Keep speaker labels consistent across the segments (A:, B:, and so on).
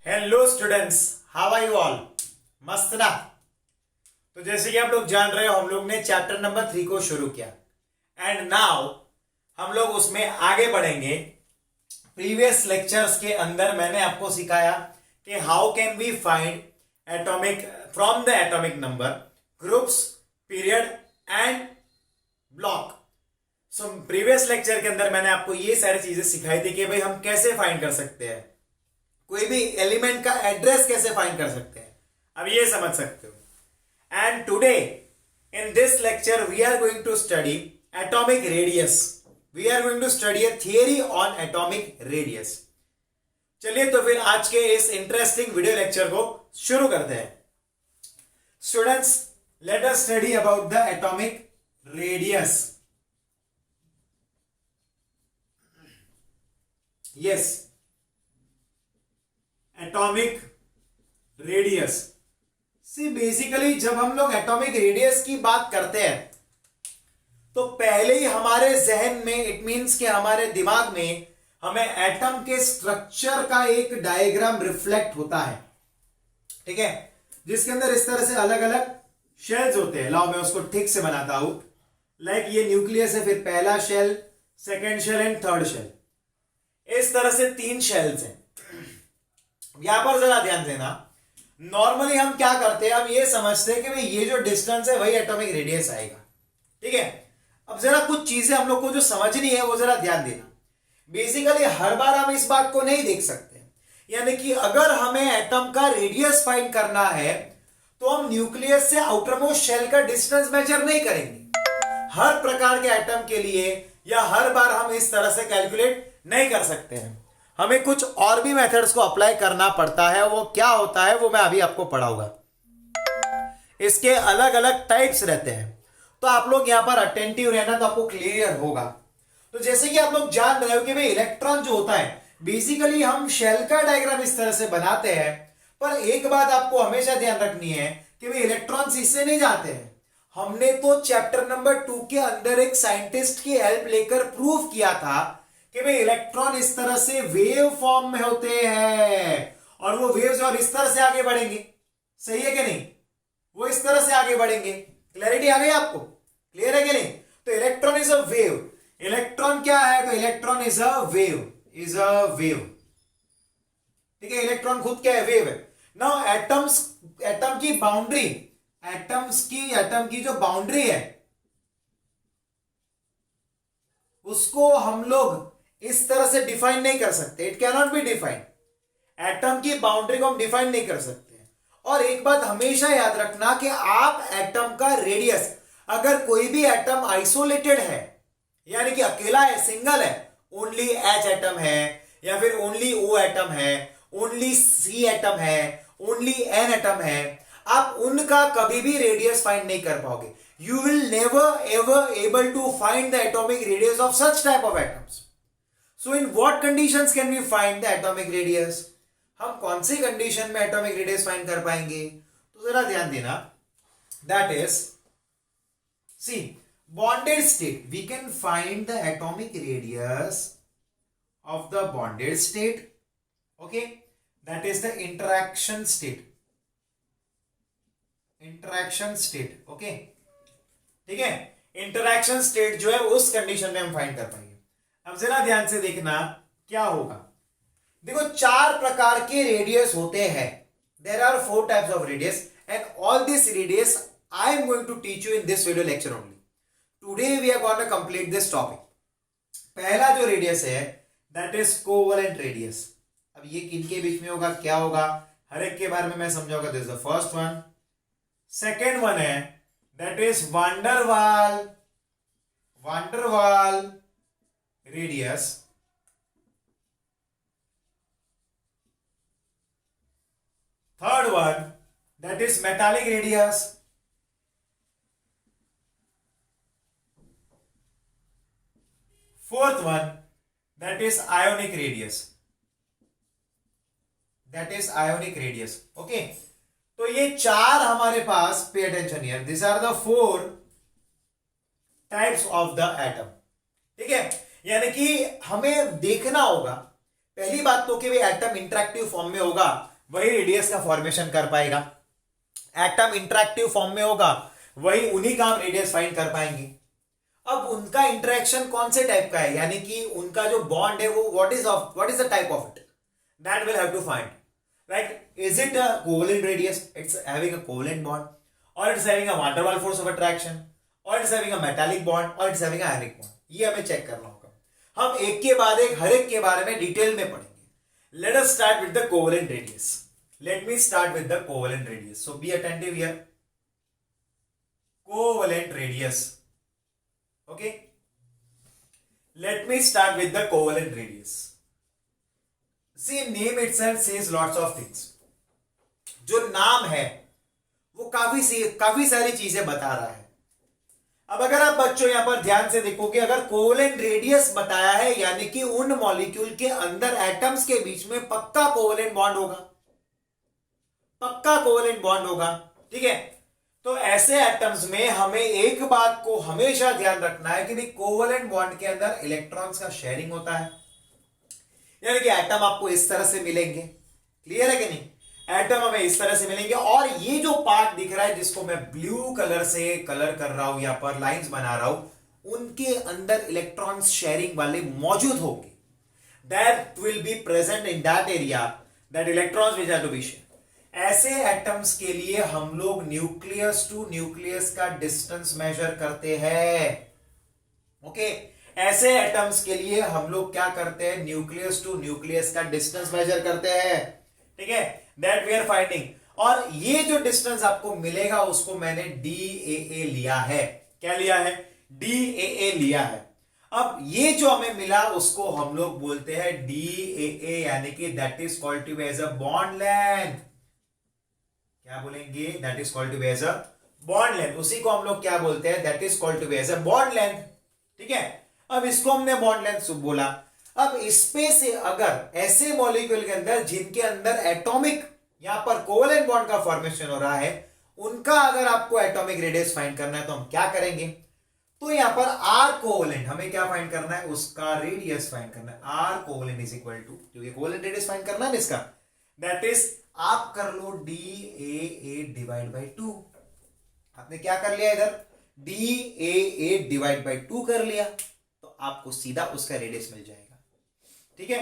A: Hello students, how are you all? मस्त ना। तो जैसे कि आप लोग जान रहे हो, हम लोग ने चैप्टर नंबर 3 को शुरू किया एंड नाउ हम लोग उसमें आगे बढ़ेंगे। प्रीवियस लेक्चर्स के अंदर मैंने आपको सिखाया कि how can we find atomic from the atomic number, groups, period and block. So previous lecture के अंदर मैंने आपको ये सारी चीजें सिखाई थी कि भाई हम कैसे फाइंड कर सकते हैं, कोई भी एलिमेंट का एड्रेस कैसे फाइंड कर सकते हैं, अब ये समझ सकते हो। And today in this lecture we are going to study atomic radius. We are going to study a theory on atomic radius. चलिए तो फिर आज के इस इंटरेस्टिंग वीडियो लेक्चर को शुरू करते हैं। Students, let us study about the atomic radius. Yes, atomic radius. See basically जब हम लोग एटॉमिक रेडियस की बात करते हैं तो पहले ही हमारे जहन में, इट मींस कि हमारे दिमाग में हमें एटम के स्ट्रक्चर का एक डायग्राम रिफ्लेक्ट होता है, ठीक है, जिसके अंदर इस तरह से अलग अलग शेल्स होते हैं। लाओ मैं उसको ठीक से बनाता हूं। लाइक ये न्यूक्लियस है, फिर पहला shell, second shell and third shell. इस तरह से 3 शेल्स हैं। यहां पर जरा ध्यान देना। नॉर्मली हम क्या करते हैं, हम ये समझते हैं कि भाई ये जो डिस्टेंस है वही एटॉमिक रेडियस आएगा, ठीक है। अब जरा कुछ चीजें हम लोग को जो समझनी है वो जरा ध्यान देना। बेसिकली हर बार हम इस बात को नहीं देख सकते, यानी कि अगर हमें एटम का रेडियस फाइंड करना है तो हम न्यूक्लियस से आउटरमोस्ट शेल का डिस्टेंस मेजर नहीं करेंगे। हर प्रकार के एटम के लिए या हर बार हम इस तरह से कैलकुलेट नहीं कर सकते हैं। हमें कुछ और भी मेथड्स को अप्लाई करना पड़ता है। वो क्या होता है वो मैं अभी आपको पढ़ाऊंगा। इसके अलग अलग टाइप्स रहते हैं, तो आप लोग यहां पर अटेंटिव रहना तो आपको क्लियर होगा। तो जैसे कि आप लोग जान रहे हो कि भाई इलेक्ट्रॉन जो होता है, बेसिकली हम शेल का डायग्राम इस तरह से बनाते हैं, पर एक बात आपको हमेशा ध्यान रखनी है कि भाई इलेक्ट्रॉन्स इससे नहीं जाते हैं। हमने तो चैप्टर नंबर 2 के अंदर एक साइंटिस्ट की हेल्प लेकर प्रूव किया था कि भाई इलेक्ट्रॉन इस तरह से वेव फॉर्म में होते हैं और वो वेव्स और इस तरह से आगे बढ़ेंगे। सही है कि नहीं? वो इस तरह से आगे बढ़ेंगे। क्लैरिटी आ गई आपको? क्लियर है कि नहीं? तो electron is a wave. Electron क्या है? तो electron is a wave, is a wave, ठीक है। इलेक्ट्रॉन खुद क्या है? वेव है। नाउ एटम की बाउंड्री, एटम की जो बाउंड्री है उसको हम लोग इस तरह से डिफाइन नहीं कर सकते। It can not be defined. Atom की बाउंड्री को हम डिफाइन नहीं कर सकते। और एक बात हमेशा याद रखना कि आप एटम का रेडियस, अगर कोई भी एटम आइसोलेटेड है यानी कि अकेला है, सिंगल है, ओनली एच एटम है या फिर ओनली ओ एटम है, ओनली सी एटम है, ओनली एन एटम है, आप उनका कभी भी रेडियस फाइंड नहीं कर पाओगे। You will never ever able to find the atomic radius of such type of atoms. So in what conditions can we find the atomic radius? हम कौन सी कंडीशन में एटॉमिक रेडियस फाइंड कर पाएंगे? तो जरा ध्यान देना। That is, see, bonded state, we can find the atomic radius of the bonded state, okay, that is the interaction state, interaction state, okay, ठीक है। इंटरैक्शन स्टेट जो है उस कंडीशन में हम फाइंड कर पाएंगे। अब जरा ध्यान से देखना क्या होगा। देखो 4 प्रकार के रेडियस होते हैं। There are 4 types of radius and all this radius I am going to teach you in this video lecture only. Today we are going to complete this topic. पहला जो रेडियस है दैट इज कोवेलेंट रेडियस। अब ये किनके बीच में होगा, क्या होगा, हर एक के बारे में मैं समझाऊंगा। This is the first one. Second one है that is van der Waal radius. Third one, that is metallic radius. Fourth one, that is ionic radius. That is ionic radius, okay. तो ये 4 हमारे पास, pay attention here, this are the 4 types of the atom, ठीक है। यानी कि हमें देखना होगा पहली बात तो कि भाई एटम इंटरैक्टिव फॉर्म में होगा वही रेडियस का फॉर्मेशन कर पाएगा। एटम इंटरेक्टिव फॉर्म में होगा, वही उन्हीं का हम रेडियस फाइंड कर पाएंगे। अब उनका इंटरेक्शन कौन से टाइप का है, यानी कि उनका जो बॉन्ड है वो what is the type of it, that will have to find. Like is it a covalent radius, it's having a covalent bond, or it's having a van der Waal force of attraction, or it's having a metallic bond, or it's having a ionic bond. ये हमें check करना होगा। हम एक के बाद एक हर एक के बारे में डिटेल में पढ़ेंगे। Let us start with the covalent radius. Let me start with the covalent radius, so be attentive here. Covalent radius, okay, let me start with the covalent radius. See, name itself says lots of things. जो नाम है वो काफी सारी चीजें बता रहा है। अब अगर आप बच्चों यहां पर ध्यान से देखोगे, अगर कोवेलेंट रेडियस बताया है यानी कि उन मॉलिक्यूल के अंदर एटम्स के बीच में पक्का कोवेलेंट बॉन्ड होगा, पक्का कोवेलेंट बॉन्ड होगा, ठीक है। तो ऐसे एटम्स में हमें एक बात को हमेशा ध्यान रखना है कि भाई कोवेलेंट बॉन्ड के अंदर इलेक्ट्रॉन्स का शेयरिंग होता है, यानी कि एटम आपको इस तरह से मिलेंगे। क्लियर है कि नहीं? एटम हमें इस तरह से मिलेंगे, और ये जो पार्ट दिख रहा है जिसको मैं ब्लू कलर से कलर कर रहा हूं, यहां पर लाइंस बना रहा हूं, उनके अंदर इलेक्ट्रॉन्स शेयरिंग वाले मौजूद होंगे। That will be present in that area, that electrons which are to be share. ऐसे एटम्स के लिए हम लोग न्यूक्लियस टू न्यूक्लियस का डिस्टेंस मेजर करते हैं। ओके, ऐसे एटम्स के लिए हम लोग क्या करते हैं, न्यूक्लियस टू न्यूक्लियस का डिस्टेंस मेजर करते हैं, ठीक है, दैट वी आर फाइंडिंग। और ये जो डिस्टेंस आपको मिलेगा उसको मैंने DAA लिया है। क्या लिया है? DAA लिया है। अब ये जो हमें मिला उसको हम लोग बोलते हैं DAA, यानी कि that is called to be as a bond length. क्या बोलेंगे? That is called to be as a bond length. उसी को हम लोग क्या बोलते हैं? That is called to be as a bond length, ठीक है। अब इसको हमने बॉन्ड लेंथ बोला। अब इसपे से अगर ऐसे मॉलिक्यूल के अंदर जिनके अंदर एटॉमिक यहां पर कोवेलेंट बॉन्ड का फॉर्मेशन हो रहा है, उनका अगर आपको एटॉमिक रेडियस फाइंड करना है तो हम क्या करेंगे? तो यहां पर आर कोवेलेंट हमें क्या फाइंड करना है? उसका रेडियस फाइंड करना है। R covalent is equal to, क्योंकि कोवेलेंट रेडियस फाइंड करना है ना इसका, दैट इज आप कर लो DAA डिवाइड बाई 2। आपने क्या कर लिया इधर? DAA डिवाइड बाई 2 कर लिया, तो आपको सीधा उसका रेडियस मिल जाएगा, ठीक है।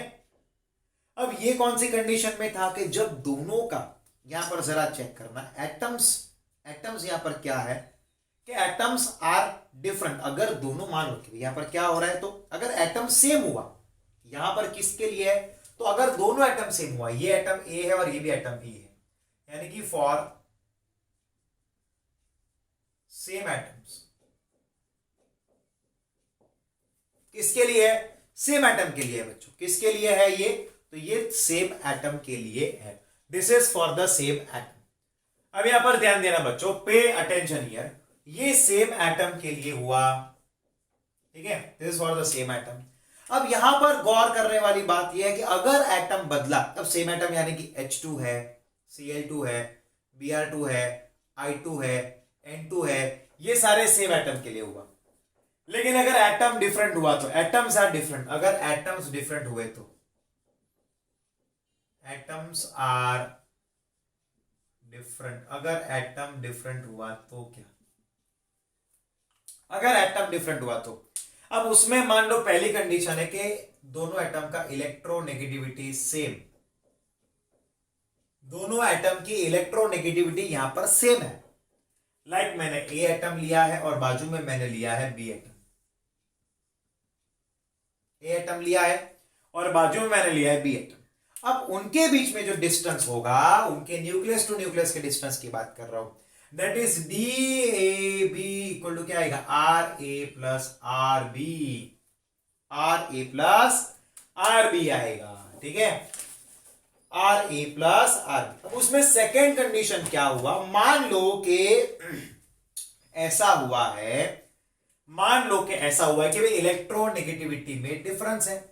A: अब ये कौन सी कंडीशन में था कि जब दोनों का, यहां पर जरा चेक करना, एटम्स यहां पर क्या है कि एटम्स आर डिफरेंट। अगर दोनों, मान लो कि यहां पर क्या हो रहा है, तो अगर एटम सेम हुआ, यहां पर किसके लिए है, तो अगर दोनों एटम सेम हुआ, ये एटम ए है और ये भी एटम बी है, यानी कि फॉर सेम एटम्स, किसके लिए है? सेम एटम के लिए है बच्चों। किसके लिए है ये? तो ये सेम एटम के लिए है। This is for the same atom. अब यहां पर ध्यान देना बच्चों, पे अटेंशन हियर। ये सेम एटम के लिए हुआ, ठीक है, this is for the same atom. अब यहां पर गौर करने वाली बात यह है कि अगर एटम बदला, तब सेम एटम यानी कि H2 है, Cl2 है, Br2 है, I2 है, N2 है, ये सारे सेम एटम के लिए हुआ। लेकिन अगर एटम डिफरेंट हुआ तो, एटम्स आर डिफरेंट, अगर एटम्स डिफरेंट हुए तो, एटम्स आर डिफरेंट, अगर एटम डिफरेंट हुआ तो क्या? अगर एटम डिफरेंट हुआ तो, अब उसमें मान लो पहली कंडीशन है कि दोनों एटम का इलेक्ट्रोनेगेटिविटी सेम, दोनों एटम की इलेक्ट्रोनेगेटिविटी यहां पर सेम है। लाइक मैंने ए एटम लिया है और बाजू में मैंने लिया है बी एटम। ए एटम लिया है और बाजू में मैंने लिया है बी एटम। अब उनके बीच में जो डिस्टेंस होगा, उनके न्यूक्लियस टू न्यूक्लियस के डिस्टेंस की बात कर रहा हूं, that is DAB equal to क्या आएगा? RA plus RB, RA plus RB आएगा, ठीक है, RA प्लस RB। अब उसमें सेकेंड कंडीशन क्या हुआ? मान लो कि ऐसा हुआ है, मान लो कि ऐसा हुआ है कि भाई इलेक्ट्रोनेगेटिविटी में डिफरेंस है,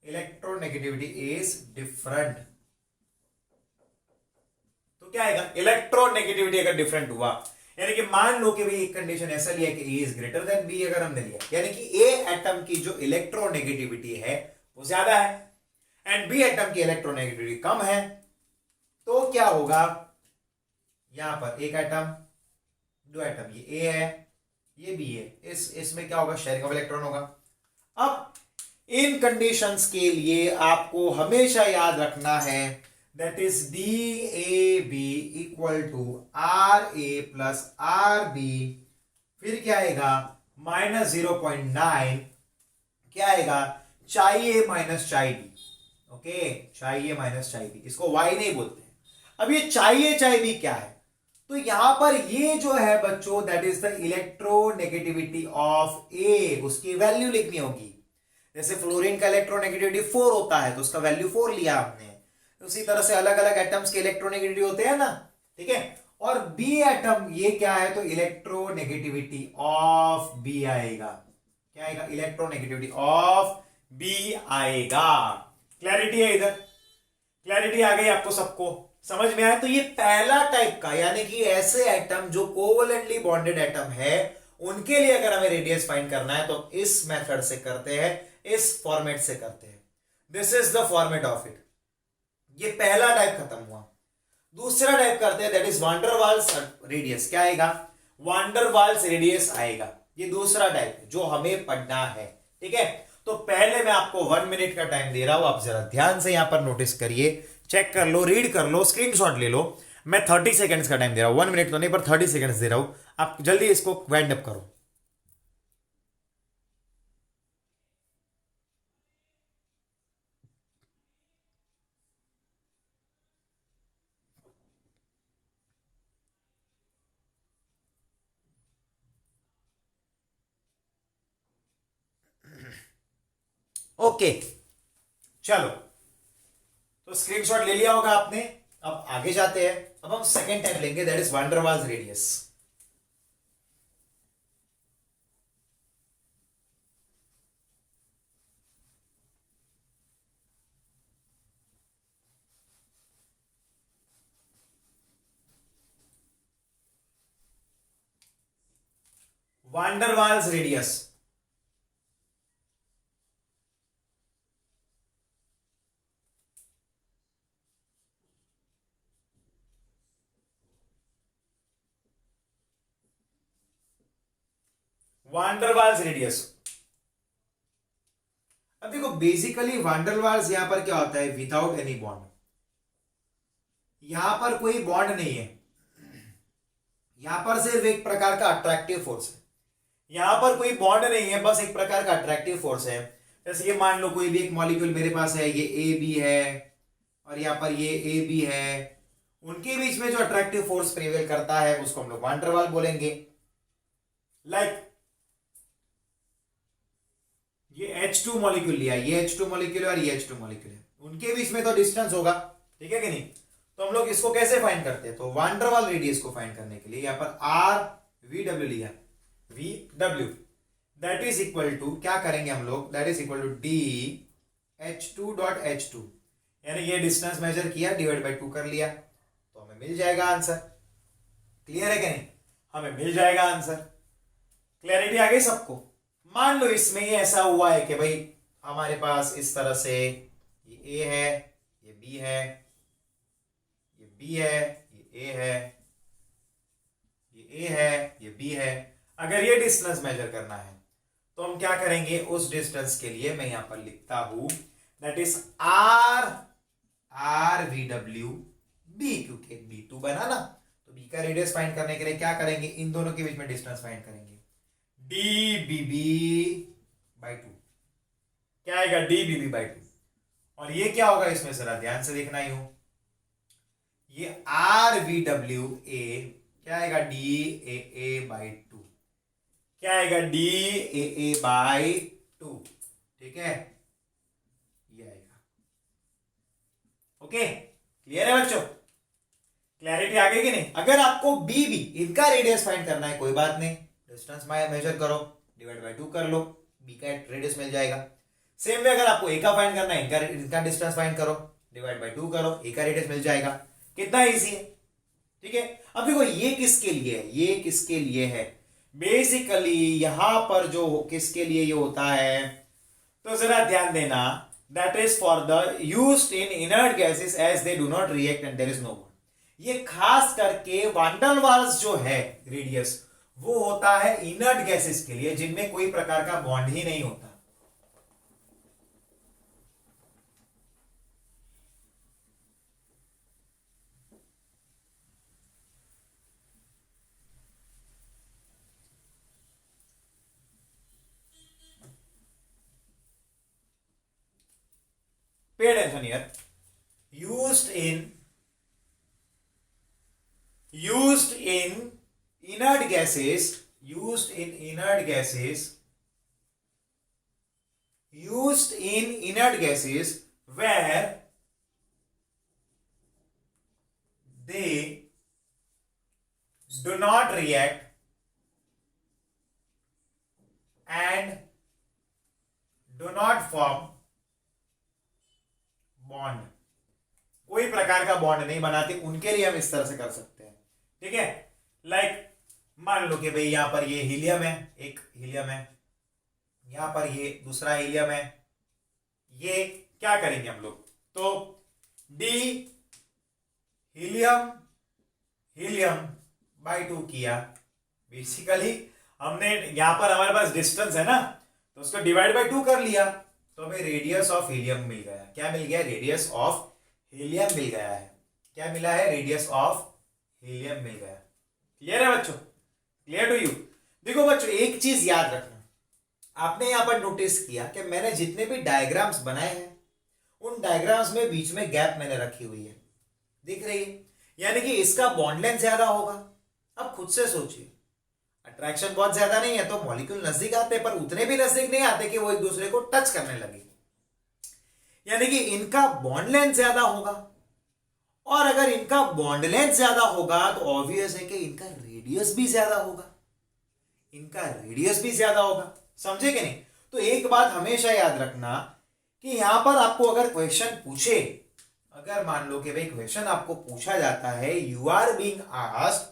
A: इलेक्ट्रोनेगेटिविटी इज डिफरेंट, तो क्या आएगा? इलेक्ट्रोनेगेटिविटी अगर डिफरेंट हुआ, यानी कि मान लो कि भाई एक कंडीशन ऐसा लिया कि A is greater than B, अगर हमने लिया, यानी कि A एटम की जो इलेक्ट्रोनेगेटिविटी है वो ज्यादा है एंड B एटम की इलेक्ट्रोनेगेटिविटी कम है, तो क्या होगा, यहां पर एक एटम, दो एटम, ये ए है, ये बी है, इसमें क्या होगा, शेयरिंग ऑफ इलेक्ट्रॉन होगा। अब इन कंडीशंस के लिए आपको हमेशा याद रखना है that is D A B equal to R A plus R B, फिर क्या आएगा -0.9, क्या आएगा चाहिए माइनस चाई बी। ओके, चाहिए माइनस चाई बी, इसको वाई नहीं बोलते। अब ये चाहिए चाई बी क्या है, तो यहां पर ये जो है बच्चों that is the electronegativity of A, उसकी वैल्यू लिखनी होगी। जैसे फ्लोरीन का इलेक्ट्रोनेगेटिविटी 4 होता है तो उसका वैल्यू 4 लिया हमने, उसी तरह से अलग अलग एटम्स के इलेक्ट्रोनेगेटिविटी होते हैं ना, ठीक है। और बी एटम ये क्या है, तो इलेक्ट्रोनेगेटिविटी ऑफ बी आएगा, क्या आएगा, इलेक्ट्रोनेगेटिविटी ऑफ बी आएगा। क्लैरिटी है, इधर क्लैरिटी आ गई आपको, सबको समझ में आया। तो ये पहला टाइप का, यानी कि ऐसे एटम जो कोवलेंटली बॉन्डेड एटम है उनके लिए अगर हमें रेडियस फाइंड करना है तो इस मेथड से करते हैं, इस फॉर्मेट से करते हैं। This is the format of it. ये पहला टाइप खत्म हुआ। दूसरा टाइप करते हैं that is van der Waals radius, क्या आएगा, वांडर वाल्स रेडियस आएगा। ये दूसरा टाइप है जो हमें पढ़ना है, ठीक है। तो पहले मैं आपको 1 मिनट का टाइम दे रहा हूं, आप जरा ध्यान से यहां पर नोटिस करिए, चेक कर लो, रीड कर लो, स्क्रीनशॉट ले लो। मैं 30 सेकंड्स का टाइम दे रहा हूं, 1 मिनट तो नहीं पर 30 सेकंड्स दे रहा हूं, आप जल्दी इसको वाइंड अप करो। ओके चलो, तो स्क्रीनशॉट ले लिया होगा आपने। अब आगे जाते हैं, अब हम सेकेंड टाइप लेंगे that is van der Waals radius. Van der Waals radius, van der Waals radius. अब देखो बेसिकली वान डेर वाल्स यहां पर क्या होता है, विदाउट एनी बॉन्ड, यहां पर कोई बॉन्ड नहीं है, यहां पर सिर्फ एक प्रकार का अट्रैक्टिव फोर्स है, यहां पर कोई बॉन्ड नहीं है, बस एक प्रकार का अट्रैक्टिव फोर्स है। जैसे ये मान लो कोई भी एक मॉलिक्यूल मेरे पास है, ये ए बी है और यहां पर ये ए बी है, उनके बीच में जो अट्रैक्टिव फोर्स प्रिवेल करता है उसको हम लोग वान डेर वाल बोलेंगे। लाइक ये H2 मॉलिक्यूल लिया, ये H2 मॉलिक्यूल है और ये H2 मॉलिक्यूल है, उनके बीच में तो डिस्टेंस होगा, ठीक है कि नहीं। तो हम लोग इसको कैसे फाइंड करते हैं, तो वान डेर वाल रेडियस को फाइंड करने के लिए यहां पर आर वी डब्ल्यू लिया, V W that is equal to, क्या करेंगे हम लोग, that is equal to D H2.H2, यानी ये डिस्टेंस मेजर किया डिवाइड बाय 2 कर लिया, तो हमें मिल जाएगा आंसर। क्लियर है कि नहीं, हमें मिल जाएगा आंसर। क्लैरिटी आ गई सबको। मान लो इसमें ये ऐसा हुआ है कि भाई हमारे पास इस तरह से ये ए है, ये बी है, ये बी है, ये ए है, ये ए है, ये बी है। अगर ये डिस्टेंस मेजर करना है तो हम क्या करेंगे, उस डिस्टेंस के लिए मैं यहां पर लिखता हूं that is R V W B, क्योंकि बी 2 बना ना, तो बी का रेडियस फाइंड करने के लिए क्या करेंगे, इन दोनों के बीच में डिस्टेंस फाइंड करेंगे, डी बी बी बाई 2, क्या आएगा, डी बी बी बाई 2। और ये क्या होगा इसमें, जरा ध्यान से देखना ही हो, ये आर वी डब्ल्यू ए क्या आएगा, डी ए ए बाई 2, क्या आएगा, डी ए ए बाई 2, ठीक है, ये आएगा। ओके क्लियर है बच्चों, क्लैरिटी आ गई कि नहीं। अगर आपको बी बी इनका रेडियस फाइंड करना है कोई बात नहीं, डिस्टेंस मेजर करो, डिवाइड बाय 2 कर लो, बी का रेडियस मिल जाएगा। सेम वे अगर आपको ए का फाइंड करना है, इनका डिस्टेंस फाइंड करो, डिवाइड बाय 2 करो, ए का रेडियस मिल जाएगा। कितना इजी है, ठीक है। अब देखो ये किसके लिए है, ये किसके लिए है, बेसिकली यहां पर जो किसके लिए ये होता है, तो जरा ध्यान देना, that is for the used in inert gases as they do not react and there is no bond. ये खास करके वान डेर वाल्स जो है रेडियस, वो होता है इनर्ट गैसेस के लिए जिनमें कोई प्रकार का बॉन्ड ही नहीं होता। Pay attention here. Used in inert gases, used in inert gases where they do not react and do not form bond, कोई प्रकार का बॉन्ड नहीं बनाते, उनके लिए हम इस तरह से कर सकते हैं। ठीक है, लाइक मान लो कि भाई यहां पर ये हीलियम है, एक हीलियम है, यहां पर ये दूसरा हीलियम है, ये क्या करेंगे हम लोग, तो डी हीलियम हीलियम बाई 2 किया। बेसिकली हमने यहां पर हमारे पास डिस्टेंस है ना, तो उसको डिवाइड बाई 2 कर लिया, तो हमें रेडियस ऑफ हीलियम मिल गया। क्या मिल गया, रेडियस ऑफ हीलियम मिल गया है। क्या मिला है, रेडियस ऑफ हीलियम मिल गया। क्लियर है बच्चों, क्लियर टू यू। देखो बच्चों एक चीज याद रखना, आपने यहां पर नोटिस किया कि मैंने जितने भी डायग्राम्स बनाए हैं उन डायग्राम्स में बीच में गैप मैंने रखी हुई है, दिख रही है, यानी कि इसका बॉन्ड लेंथ ज्यादा होगा। अब खुद से सोचिए, अट्रैक्शन बहुत ज्यादा नहीं है तो मॉलिक्यूल नजदीक आते हैं, पर उतने भी नजदीक नहीं आते कि वो एक दूसरे को टच करने लगे, यानी कि इनका बॉन्ड लेंथ ज्यादा होगा। और अगर इनका बॉन्ड लेंथ ज्यादा होगा तो ऑब्वियस है कि इनका रेडियस भी ज्यादा होगा, इनका रेडियस भी ज्यादा होगा। समझे कि नहीं? तो एक बात हमेशा याद रखना कि यहां पर आपको अगर क्वेश्चन पूछे, अगर मान लो कि भाई क्वेश्चन आपको पूछा जाता है, you are being asked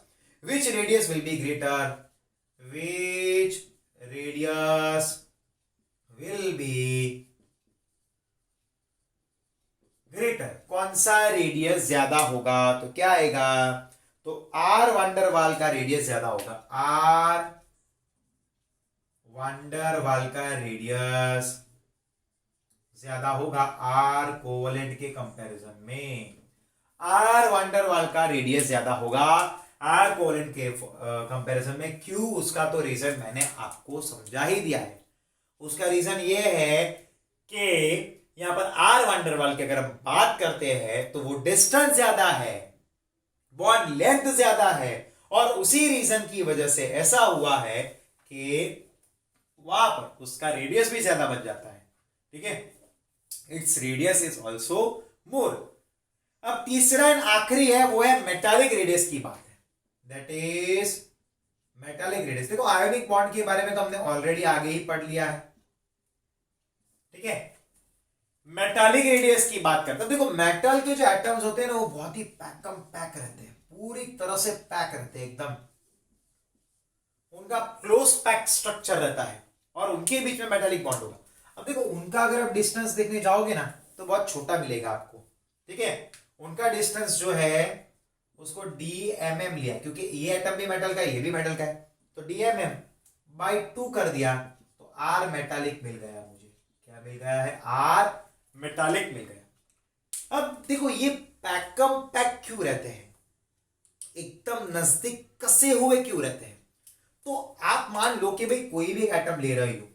A: which radius will be greater, which radius will be greater, कौन सा रेडियस ज्यादा होगा, तो क्या आएगा, तो आर वान डेर वाल का रेडियस ज्यादा होगा। आर वान डेर वाल का रेडियस ज्यादा होगा आर कोवेलेंट के कंपैरिजन में। आर वान डेर वाल का रेडियस ज्यादा होगा आर कोवेलेंट के कंपैरिजन में। क्यों, उसका तो रीजन मैंने आपको समझा ही दिया है। उसका रीजन ये है कि यहां पर आर वान डेर वाल की अगर हम बात करते हैं तो वो डिस्टेंस ज्यादा है, बॉन्ड लेंथ ज्यादा है, और उसी रीजन की वजह से ऐसा हुआ है कि वहां पर उसका रेडियस भी ज्यादा बन जाता है। ठीक है, its radius is also more. अब तीसरा एंड आखिरी है, वो है मेटालिक रेडियस की बात है, दैट इज मेटालिक रेडियस। देखो आयोनिक बॉन्ड के बारे में तो हमने ऑलरेडी आगे ही पढ़ लिया है। ठीक है, मेटालिक रेडियस की बात करते हैं। देखो मेटल के जो एटम्स होते हैं ना, वो बहुत ही पैक रहते हैं, पूरी तरह से पैक रहते हैं एकदम, उनका क्लोज पैक स्ट्रक्चर रहता है और उनके बीच में मेटालिक बॉन्ड होगा। अब देखो उनका अगर आप डिस्टेंस देखने जाओगे ना तो बहुत छोटा मिलेगा आपको। ठीक है, उनका डिस्टेंस जो है उसको DMM लिया, क्योंकि ये एटम भी मेटल का है, ये भी मेटल का है, तो DMM बाई 2 कर दिया तो आर मेटालिक मिल गया मुझे। क्या मिल गया है, आर मेटालिक मिल गया। अब देखो ये पैकम पैक क्यों रहते हैं, एकदम नजदीक कसे हुए क्यों रहते हैं, तो आप मान लो कि भाई कोई भी एटम ले रहे हो,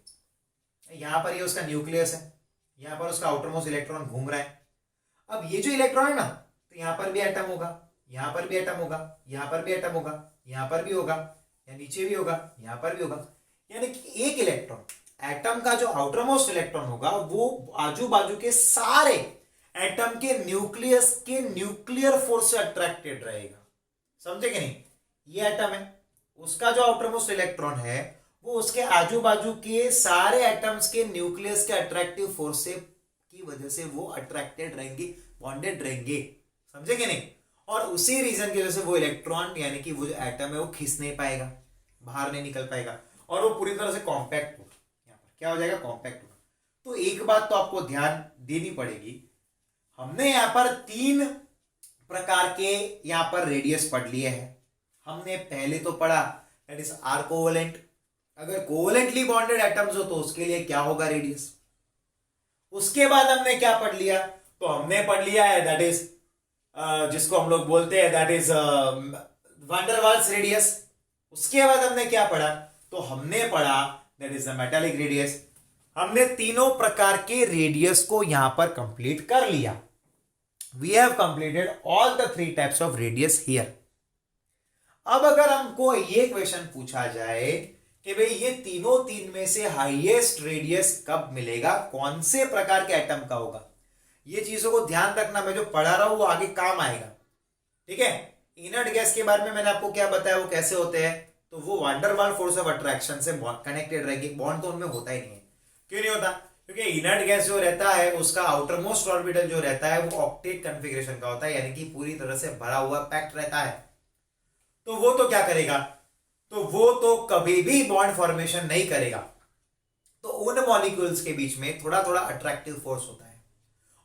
A: यहां पर ये उसका न्यूक्लियस है, यहां पर उसका आउटरमोस्ट इलेक्ट्रॉन घूम रहा है। अब ये जो इलेक्ट्रॉन है ना, तो यहां पर भी एटम होगा, यहां पर भी एटम होगा, यहां पर भी एटम होगा, यहां पर भी होगा, या नीचे भी होगा, यहां पर भी होगा, यानी कि एक इलेक्ट्रॉन, एटम का जो आउटरमोस्ट इलेक्ट्रॉन होगा वो आजू बाजू के सारे एटम के न्यूक्लियस के न्यूक्लियर फोर्स से अट्रैक्टेड रहेगा। समझे कि नहीं? ये एटम है, उसका जो आउटरमोस्ट इलेक्ट्रॉन है वो उसके आजू बाजू के सारे एटम्स के न्यूक्लियस के अट्रैक्टिव फोर्स से की वजह से वो अट्रैक्टेड रहेंगे, बॉन्डेड रहेंगे। समझे कि नहीं? और उसी रीजन की वजह से वो इलेक्ट्रॉन यानी कि वो जो एटम है वो खींच नहीं पाएगा, बाहर नहीं निकल पाएगा, और वो पूरी तरह से कॉम्पैक्ट होगा। यहाँ पर क्या हो जाएगा, कॉम्पैक्ट होगा। तो एक बात तो आपको ध्यान देनी पड़ेगी, हमने यहां पर 3 प्रकार के यहां पर रेडियस पढ़ लिए हैं। हमने पहले तो पढ़ा दैट इज आर कोवेलेंट, अगर कोवेलेंटली बॉन्डेड एटम्स हो तो उसके लिए क्या होगा रेडियस। उसके बाद हमने क्या पढ़ लिया, तो हमने पढ़ लिया है दैट इज जिसको हम लोग बोलते हैं that is van der Waals radius. उसके बाद हमने क्या पढ़ा, तो हमने पढ़ा that is the metallic radius. हमने तीनों प्रकार के रेडियस को यहां पर कंप्लीट कर लिया। We have completed all the 3 types of radius here. अब अगर हमको ये क्वेश्चन पूछा जाए कि भाई ये तीनों 3 में से हाईएस्ट रेडियस कब मिलेगा, कौन से प्रकार के एटम का होगा, ये चीजों को ध्यान रखना। मैं जो पढ़ा रहा हूं वो आगे काम आएगा, ठीक है। इनर्ट गैस के बारे में मैंने आपको क्या बताया, वो कैसे होते हैं, तो वो van der Waals force of attraction से कनेक्टेड रहेगी। बॉन्ड तो उनमें होता ही नहीं है। क्यों नहीं होता, क्योंकि इनर्ट गैस जो रहता है उसका आउटर मोस्ट ऑर्बिटल जो रहता है वो ऑक्टेट कॉन्फ़िगरेशन का होता है, यानी कि पूरी तरह से भरा हुआ पैक्ड रहता है। तो वो तो क्या करेगा, तो वो तो कभी भी बॉन्ड फॉर्मेशन नहीं करेगा। तो उन मॉलिक्यूल्स के बीच में थोड़ा थोड़ा अट्रैक्टिव फोर्स होता है,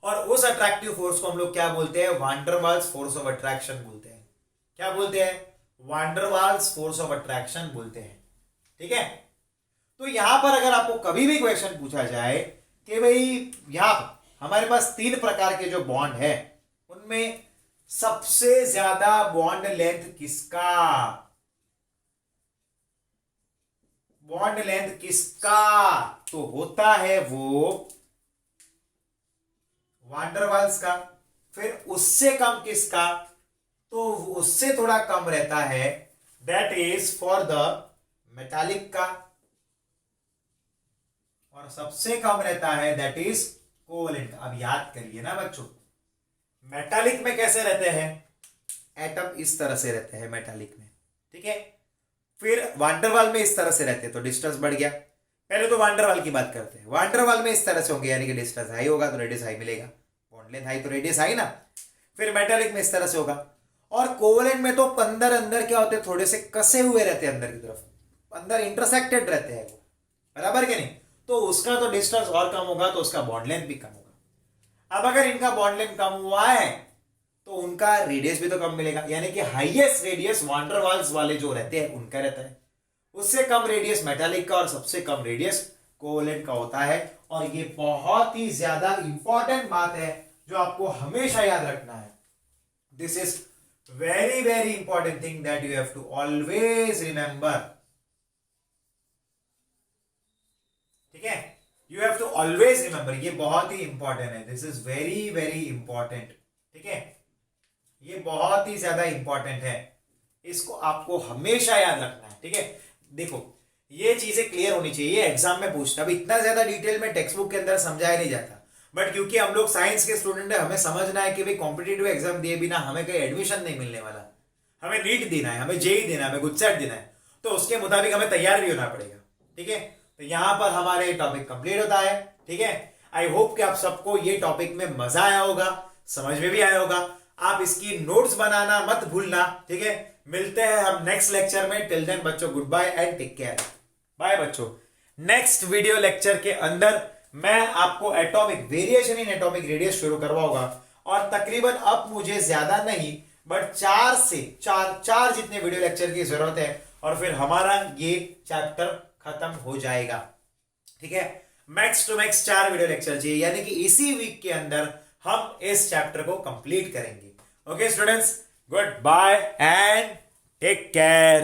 A: और उस अट्रैक्टिव फोर्स को हम लोग क्या बोलते हैं, van der Waals force of attraction बोलते हैं। क्या बोलते हैं, van der Waals force of attraction बोलते हैं, ठीक है। तो यहां पर अगर आपको कभी भी क्वेश्चन पूछा जाए कि भाई यहां हमारे पास 3 प्रकार के जो बॉन्ड है उनमें सबसे ज्यादा बॉन्ड लेंथ किसका, बॉन्ड लेंथ किसका, तो होता है वो वान डेर वाल्स का। फिर उससे कम किसका, तो उससे थोड़ा कम रहता है that is for the metallic का, और सबसे कम रहता है दैट इज कोवेलेंट। अब याद करिए ना बच्चों, मेटालिक में कैसे रहते हैं, एटम इस तरह से रहते हैं मेटालिक में, ठीक है। फिर वान डेर वाल में इस तरह से रहते हैं, तो डिस्टेंस बढ़ गया। पहले तो वान डेर वाल की बात करते हैं। वान डेर वाल में इस तरह से होंगे, यानी कि डिस्टेंस हाई होगा तो रेडियस हाई मिलेगा, बॉन्ड लेंथ हाई तो रेडियस हाई ना। फिर मेटालिक में इस तरह से होगा, और कोवेलेंट में तो अंदर क्या होते हैं, थोड़े से कसे हुए रहते हैं, अंदर की तरफ, अंदर इंटरसेक्टेड रहते हैं वो, बराबर के नहीं। तो उसका तो डिस्टेंस और कम होगा, तो उसका बॉन्ड लेंथ भी कम होगा। अब अगर इनका बॉन्ड लेंथ कम हुआ है तो उनका रेडियस भी तो कम मिलेगा, यानी कि highest radius van der Waals वाले जो रहते हैं उनका रहता है, उससे कम रेडियस मेटालिक का, और सबसे कम रेडियस कोवेलेंट का होता है। और ये बहुत ही ज्यादा इंपॉर्टेंट बात है जो आपको हमेशा याद रखना है। This is very very important thing that you have to always remember, ठीक है। You have to always remember, ये बहुत ही इंपॉर्टेंट है। This is very very important, ठीक है। ये बहुत ही ज्यादा इंपॉर्टेंट है, इसको आपको हमेशा याद रखना है, ठीक है। देखो ये चीजें क्लियर होनी चाहिए, एग्जाम में पूछता। अब इतना ज्यादा डिटेल में टेक्स्ट बुक के अंदर समझाया नहीं जाता, बट क्योंकि हम लोग साइंस के स्टूडेंट है, हमें समझना है कि भाई कॉम्पिटिटिव एग्जाम दिए बिना हमें कहीं एडमिशन नहीं मिलने वाला। हमें नीट देना है, हमें जेई देना है, हमें गुजसेट देना है, तो उसके मुताबिक हमें तैयार भी होना पड़ेगा, ठीक है। तो यहां पर हमारे टॉपिक कंप्लीट होता है, ठीक है। आई होप कि आप सबको ये टॉपिक में मजा आया होगा, समझ में भी आया होगा। आप इसकी नोट्स बनाना मत भूलना, ठीक है। मिलते हैं हम नेक्स्ट लेक्चर में। टिल देन बच्चों, good bye and take care. Bye बच्चों। नेक्स्ट वीडियो लेक्चर के अंदर मैं आपको atomic variation in atomic radius शुरू करवाऊंगा, और तकरीबन अब मुझे ज्यादा नहीं बट 4 से 4 जितने वीडियो लेक्चर की जरूरत है, और फिर हमारा ये चैप्टर खत्म हो जाएगा, ठीक है। Max to max 4 video lecture चाहिए, यानी कि इसी वीक के अंदर हम इस चैप्टर को कंप्लीट करेंगे। Okay students, good bye and take care.